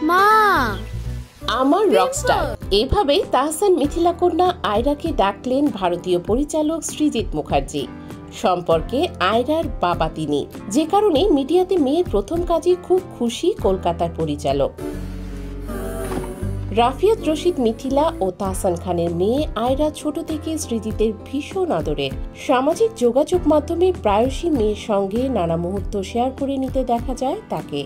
মা আমার রকস্টার। এভাবেই তাহসান মিথিলা কন্যা আয়রাকে ডাকলেন ভারতীয় পরিচালক সৃজিত মুখার্জি। সম্পর্কে আয়রার বাবা তিনি, যে কারণে মিডিয়াতে মেয়ের প্রথম কাজে খুব খুশি কলকাতার পরিচালক। রাফিয়াত রশিদ মিথিলা ও তাহসান খানের মেয়ে আয়রা ছোট থেকে সৃজিতের ভীষণ আদরের। সামাজিক যোগাযোগ মাধ্যমে প্রায়শই মেয়ের সঙ্গে নানা মুহূর্ত শেয়ার করে নিতে দেখা যায় তাকে।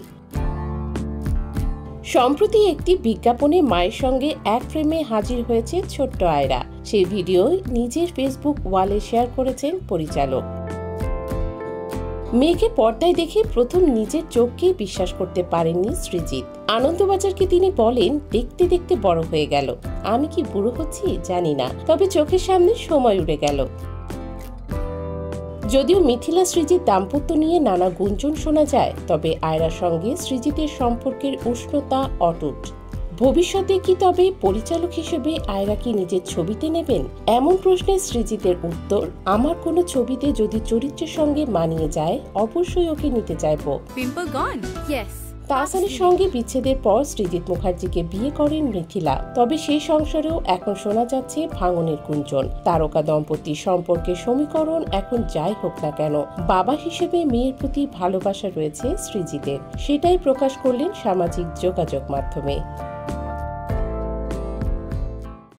সম্প্রতি একটি বিজ্ঞাপনে মায়ের সঙ্গে এক ফ্রেমে হাজির হয়েছে ছোট্ট আয়রা। সেই ভিডিও নিজের ফেসবুক ওয়ালে শেয়ার করেছেন পরিচালক। মেয়েকে পর্দায় দেখে প্রথম নিজের চোখকেই বিশ্বাস করতে পারেননি সৃজিত। আনন্দবাজারকে তিনি বলেন, দেখতে দেখতে বড় হয়ে গেল। আমি কি বুড়ো হচ্ছি জানি না, তবে চোখের সামনে সময় উড়ে গেল। যদিও মিথিলা সৃজিত দাম্পত্য নিয়ে নানা গুঞ্জন শোনা যায়, তবে আয়রার সঙ্গে সৃজিতের সম্পর্কের উষ্ণতা অটুট। ভবিষ্যতে কি তবে পরিচালক হিসেবে আয়রা কি নিজের ছবিতে নেবেন? এমন প্রশ্নে সৃজিতের উত্তর, আমার কোনো ছবিতে যদি চরিত্রের সঙ্গে মানিয়ে যায় অবশ্যই ওকে নিতে চাইব। তাহসানের সঙ্গে বিচ্ছেদের পর সৃজিত মুখার্জিকে বিয়ে করেন মিথিলা, তবে সেই সংসারেও এখন শোনা যাচ্ছে ভাঙনের গুঞ্জন। তারকা দম্পতির সম্পর্কের সমীকরণ এখন যাই হোক না কেন, বাবা হিসেবে মেয়ের প্রতি ভালোবাসা রয়েছে সৃজিতের, সেটাই প্রকাশ করলেন সামাজিক যোগাযোগ মাধ্যমে।